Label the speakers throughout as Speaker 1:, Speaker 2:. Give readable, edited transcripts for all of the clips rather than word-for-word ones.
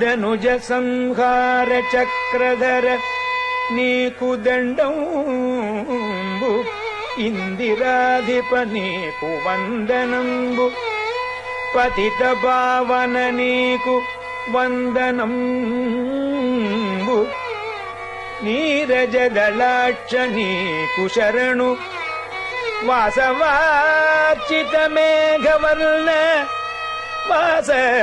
Speaker 1: మదనుజ సంహార చక్రధర నీకు దండంబు ఇందిరాధిప నీకు వందనంబు పతిత పావన నీకు వందనంబు నీరజదళాక్ష నీకు శరణు వాసవార్చిత మేఘవర్ణ వాసవార్చిత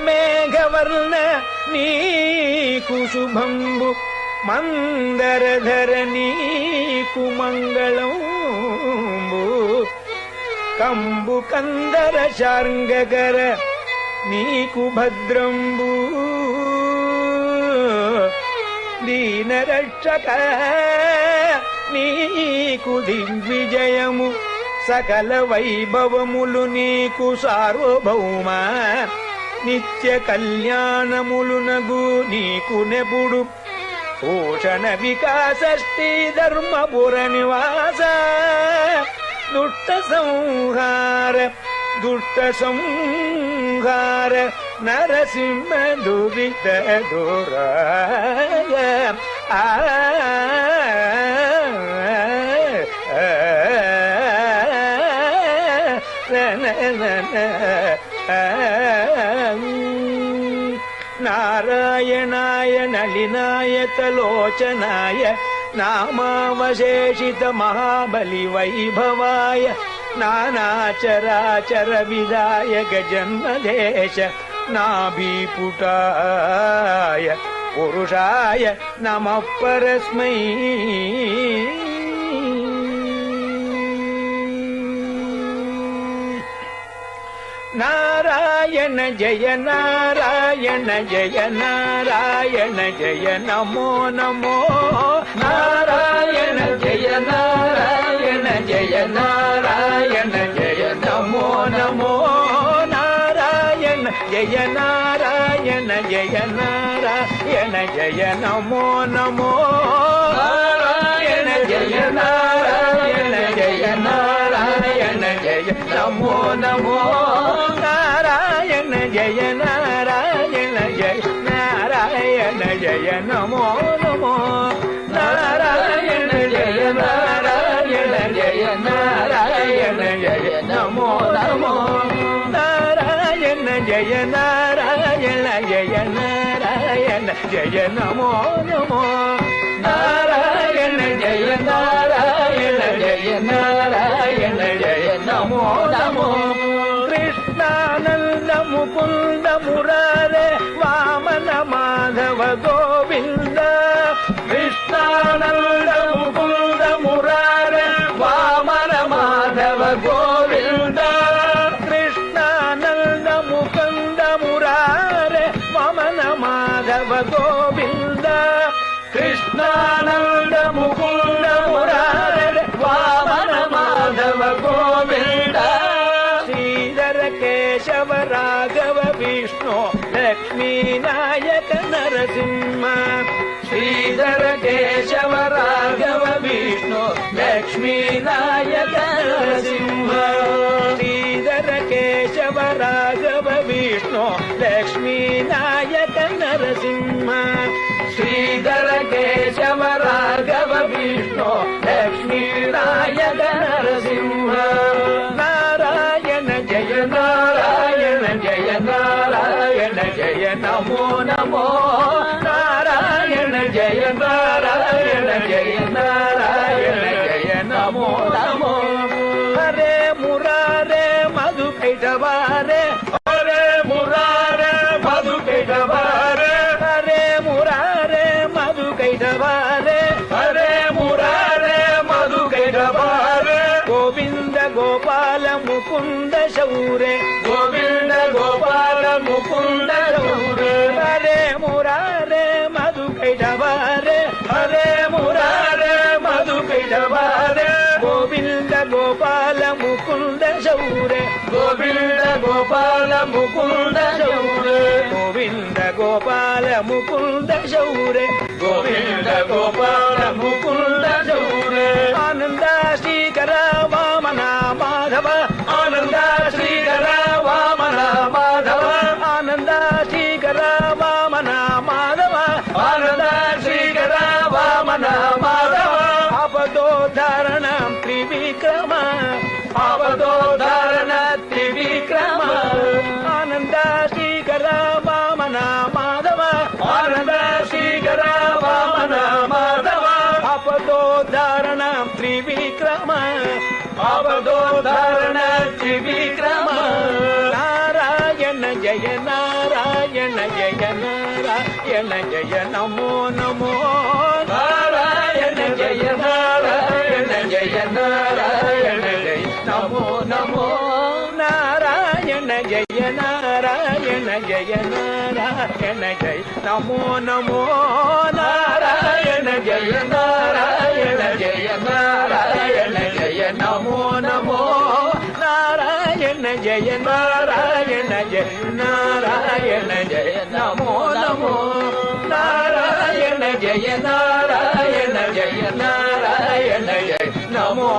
Speaker 1: మేఘవర్ణ నీకు శుభంబు మందరధర నీకు మంగళంబు కంబు కందర శార్ంగగర నీకు భద్రంబు దీనరక్షక నీకు దిగ్విజయము సకల వైభవములు నీకు సార్వభౌమ నిత్య కళ్యాణములునగు నీకు నెపుడు భూషణ వికాసష్టి ధర్మపుర నివాస దుష్ట సంహార నరసింహ దురిత దూరాయ నారాయణాయ నళినాయ తలోచనాయ నామావశేషిత మహాబలి వైభవాయ నానాచరాచర విదాయక జన్మదేశ నాభీపుటాయ పురుషాయ నమః పరస్మై నారాయణ జయ నారాయణ జయ నారాయణ జయ నమో నమో నారాయణ జయ నారాయణ జయ నారాయణ జయ నమో నమో నారాయణ జయ నారాయణ జయ నారాయణ జయ నమో నమో నారాయణ జయ నారాయణ జయ నారాయణ జయ నమో నమో నారాయణ జయ నారాయణ జయ నారాయణ జయ నమో నమో నారాయణ జయ నారాయణ జయ నారాయణ జయ నమో నమో నారాయణ జయ నారాయణ జయ నారాయణ జయ నమో నమో నారాయణ జయ నారాయణ జయ నారాయణ జయ నమో నమో కృష్ణానంద ముకుంద మురారే వామన మాధవ గోవింద కృష్ణానంద ముకుంద మురారే వామన మాధవ గోవింద కృష్ణానంద ముకుంద మురారే వామన మాధవ గోవింద కృష్ణానంద ముకుంద మురారే వామన మాధవ గోవింద శ్రీధర కేశవ రాఘవ విష్ణు లక్ష్మీ నాయక నరసింహ శ్రీధర కేశవ రాఘవ విష్ణు లక్ష్మీ నాయక నరసింహ శ్రీధర కేశవ రాఘవ విష్ణు లక్ష్మీ నాయక నరసింహ శ్రీధర కేశవ రాఘవ విష్ణు లక్ష్మీ నాయక నరసింహ నారాయణ జయ నారాయణ జయ నారాయణ జయ నమో నమో నారాయణ జయ నారాయణ జయ నారాయణ జయ నమో నమో హరే మురారే మధు కైటవారే హరే మురారే మధు కైటవారే హరే మురారే మధు కైటవారే హరే మురారే మధు కైటవారే గోవింద గోపాల ముకుంద శౌరే గోవింద గోపాల ముకుంద శౌరే హరే మురారే మధు కైటవారే హరే మురారే మధు కైటవారే గోవింద గోపాల ముకుంద శౌరే గోవింద గోపాల ముకుంద శౌరే గోవింద గోపాల ముకుంద శౌరే గోవింద గోపాల ముకుంద శౌరే ఆనంద శ్రీకర వామన మాధవ ఆనంద శ్రీకర వామన మాధవ ఆనంద శ్రీ ಶ್ರೀಕರ ವಾಮನ ಮಾಧವ ಆನಂದ ಶ್ರೀಕರ ವಾಮನ ಮಾಧವ ಆಪದೋದ್ಧಾರಣ ತ್ರಿವಿಕ್ರಮ ಆಪದೋದ್ಧಾರಣ ತ್ರಿವಿಕ್ರಮ ಆನಂದ ಶ್ರೀಕರ ವಾಮನ ಮಾಧವ ಆನಂದ ಶ್ರೀಕರ ವಾಮನ ಮಾಧವ ಆಪದೋದ್ಧಾರಣ ತ್ರಿವಿಕ್ರಮ ಆಪದೋದ್ಧಾರಣ ತ್ರಿವಿಕ್ರಮ ನಾರಾಯಣ ಜಯ ನಾರಾಯಣ ಜಯ ನಾರಾಯಣ ಜಯ ನಮೋ ನಮೋ ನಾರಾಯಣ ಜಯ ನಾರಾಯಣ ಜಯ ನಾರಾಯಣ ಜಯ ನಮೋ ನಮೋ ನಾರಾಯಣ ಜಯ ನಾರಾಯಣ ಜಯ ನಾರಾಯಣ ಜಯ ನಮೋ ನಮೋ ನಾರಾಯಣ ಜಯ ನಾರಾಯಣ ಜಯ ನಾರಾಯಣ ಜಯ ನಮೋ ನಮೋ ನಾರಾಯಣ ಜಯ ನಾರಾಯಣ ಜಯ ನಾರಾಯಣ ಜಯ ನಮೋ ನಮೋ ನಾರಾಯಣ ಜಯ ನಾರಾಯಣ ಜಯ ನಾರಾಯಣ ಜಯ ನಮೋ